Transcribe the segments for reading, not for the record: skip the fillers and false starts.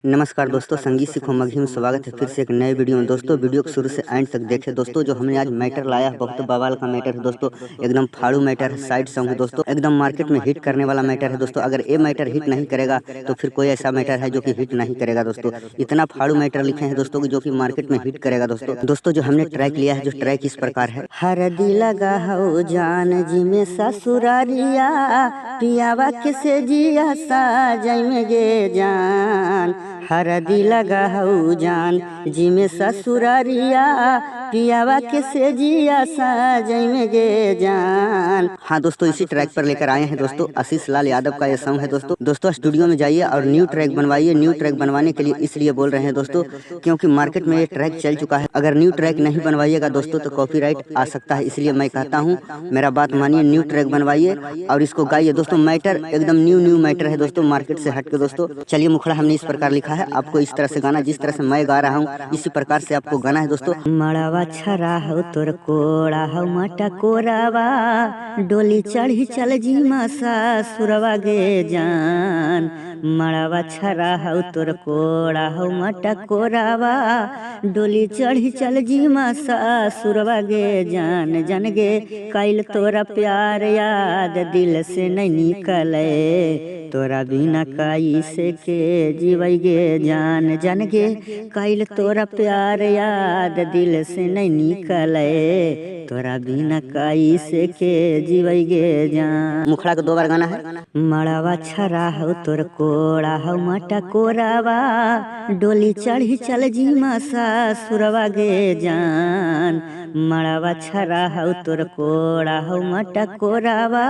नमस्कार दोस्तों, संगीत सीखो मगही में स्वागत है फिर से एक नए वीडियो में। दोस्तों वीडियो को शुरू से एंड तक देखें। दोस्तों जो हमने आज मैटर लाया है बहुत बवाल का मैटर है दोस्तों, एकदम फाड़ू मैटर है, साइड सॉन्ग है दोस्तों, एकदम मार्केट में हिट करने वाला मैटर है दोस्तों। अगर ये मैटर हिट नहीं करेगा तो फिर कोई ऐसा मैटर है जो कि हिट नहीं करेगा दोस्तों। इतना फाड़ू मैटर लिखे हैं दोस्तों जो कि मार्केट में हिट करेगा दोस्तों। दोस्तों जो हमने ट्रैक लिया है, जो ट्रैक इस प्रकार है। हरदी लगा हो जान जी में ससुरारिया, पियावा के से जिया साजय में गे जान। हरदी लगा हो जान जी में ससुरारिया, पियावा के से जिया साजय में गे जान। हाँ दोस्तों, इसी ट्रैक पर लेकर आए हैं दोस्तों आशीष लाल यादव का ये सॉन्ग है दोस्तों। दोस्तों स्टूडियो में जाइए और न्यू ट्रैक बनवाइए। न्यू ट्रैक बनवाने के लिए इसलिए बोल रहे हैं दोस्तों क्योंकि मार्केट में ये ट्रैक चल चुका है। अगर न्यू ट्रैक नहीं बनवाइएगा दोस्तों तो कॉपीराइट आ सकता है, इसलिए मैं कहता हूँ मेरा बात मानिए, न्यू ट्रैक बनवाइए और इसको गाइए दोस्तों। मैटर एकदम न्यू मैटर है दोस्तों, मार्केट से हट के दोस्तों। चलिए मुखड़ा हमने इस प्रकार लिखा है, आपको इस तरह से गाना, जिस तरह से मैं गा रहा हूँ इसी प्रकार से आपको गाना है दोस्तों। मड़ावा छरा हो तोर कोड़ा हो मटा कोरावा, डोली चढ़ी चल जी मासा सुरवा गे जान। मड़ावा छरा हो तोर कोड़ा हो मटा कोरावा, डोली चढ़ी चल जी मासा सुरवा गे जान। जन गे कैल तोरा प्यार याद दिल से नहीं निकले, तोरा बिना काई से के जीवई गे जान। जन गे कैल तोरा प्यार याद दिल से नहीं निकले, तोरा बिना काई से के जीवई गे जान। मुखड़ा का 2 बार गाना है। मड़ावा छरा हो तोर कोड़ा हो मटा कोरावा, डोली चढ़ी चल जी मासा सुरवा गे जान। मड़ावा छरा हो तोर कोड़ा हो मटा कोरावा,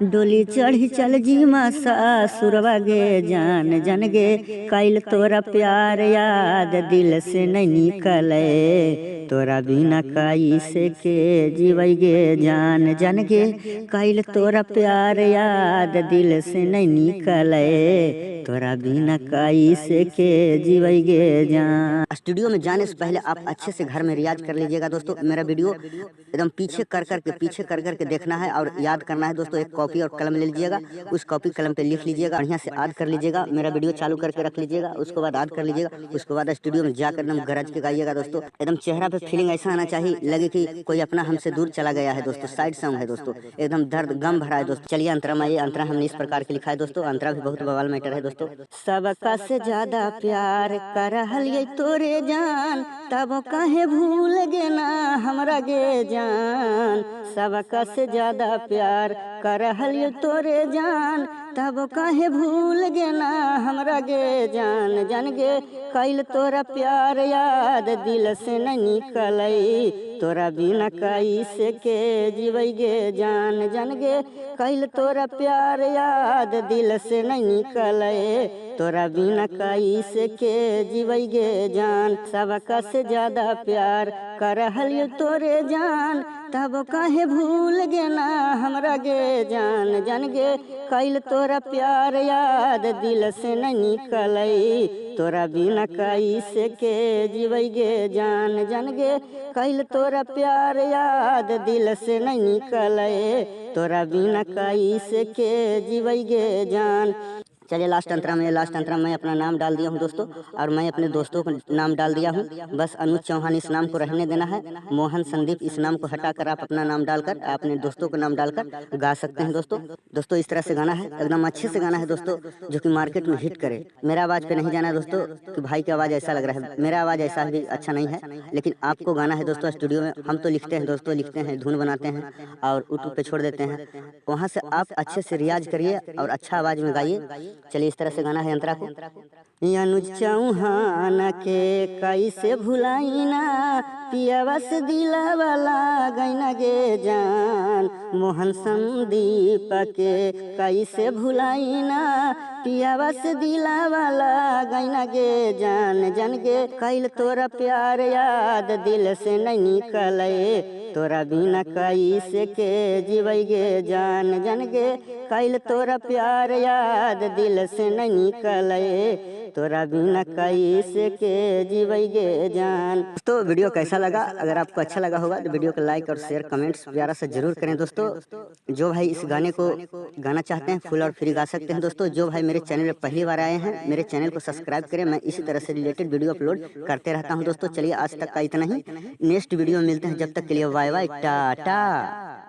डोली चढ़ी चल जी मासा सुरवा गे जान। जन गे कैल तोरा प्यार याद दिल से नहीं निकले, तोरा बिना काई से के जीवई गे जान। जन गे कैल तोरा प्यार याद दिल से नहीं निकले, तोरा बिना काई से के जीवई गे जान। स्टूडियो में जाने से पहले आप अच्छे से घर में रियाज कर लीजिएगा दोस्तों। मेरा वीडियो एकदम पीछे कर करके देखना है और याद करना है दोस्तों। एक कॉपी और कलम ले लीजिएगा, उस कॉपी कलम पे लिख लीजिएगा, बढ़िया से याद कर लीजिएगा। मेरा वीडियो चालू करके रख लीजिएगा, उसके बाद याद कर लीजिएगा। उसके बाद स्टूडियो में जाकर एकदम गरज के गाइएगा दोस्तों। एकदम चेहरा पे फीलिंग ऐसा आना चाहिए लगे कि कोई अपना हमसे दूर चला गया है दोस्तों। साइड सॉन्ग है दोस्तों, एकदम दर्द गम भरा है दोस्तों। चलिए अंतरा में आइए। अंतरा हमने इस प्रकार के लिखा है दोस्तों। अंतरा भी बहुत बवाल मैटर है दोस्तों। सबका से ज्यादा प्यार करहलिए तोरे जान, तब काहे भूल गे ना हमरा गे जान। सबका से ज्यादा प्यार करहलिए तोरे जान, तब काहे भूल गे ना हमरा गे जान। जन गे कैल तोरा प्यार याद दिल से नहीं निकलई, तोरा बिना काई से के जीवई गे जान। जन गे कैल तोरा प्यार याद दिल से नहीं निकले, तोरा बिना काई से के जीवई गे जान। सबका से ज्यादा प्यार करहलिए तोरे जान, तब काहे भूल गे ना हमरा गे जान। जन गे कैल तोरा प्यार याद दिल से नहीं निकलई, तोरा बिना काई से के जीवई गे जान। जन गे कैल तोरा प्यार याद दिल से नहीं निकले, तोरा बिना काई से के जीवई गे जान। चलिए लास्ट अंतरा में अपना नाम डाल दिया हूँ दोस्तों, और मैं अपने दोस्तों का नाम डाल दिया हूँ। बस अनुज चौहान इस नाम को रहने देना है। मोहन संदीप इस नाम को हटाकर आप अपना नाम डालकर अपने दोस्तों का नाम डालकर गा सकते हैं दोस्तों। दोस्तों इस तरह से गाना है, एकदम अच्छे से गाना है दोस्तों, जो कि मार्केट में हिट करे। मेरा आवाज़ पे नहीं जाना है दोस्तों कि भाई की आवाज़ ऐसा लग रहा है, मेरा आवाज़ ऐसा भी अच्छा नहीं है, लेकिन आपको गाना है दोस्तों। स्टूडियो में हम तो लिखते हैं दोस्तों, लिखते हैं, धुन बनाते हैं और यूट्यूब पे छोड़ देते हैं। वहाँ से आप अच्छे से रियाज करिए और अच्छा आवाज़ में गाइए। चलिए इस तरह से गाना है अंतरा को। अनुज चौहान के कैसे भुलाइना, पियावा से दिलावा लागैना गे जान। मोहन संदीप के कैसे भुलाइना, पियावा से दिलावा लागैना गे जान। जन गे कैल तोरा प्यार याद दिल से नहीं निकले, तोरा बिना काई से के जीवई गे जान। जन गे कैल तोरा प्यार याद दिल से नहीं निकले, तोरा बिना कैसे के जीवैगे जान। दोस्तों वीडियो कैसा लगा? अगर आपको अच्छा लगा होगा तो वीडियो को लाइक और शेयर कमेंट्स प्यारा से जरूर करें दोस्तों। जो भाई इस गाने को गाना चाहते हैं फुल और फ्री गा सकते हैं दोस्तों। जो भाई मेरे चैनल पर पहली बार आए हैं मेरे चैनल को सब्सक्राइब करें, मैं इसी तरह से रिलेटेड वीडियो अपलोड करते रहता हूं दोस्तों। चलिए आज तक का इतना ही, नेक्स्ट वीडियो में मिलते हैं, जब तक के लिए बाय बाय टाटा।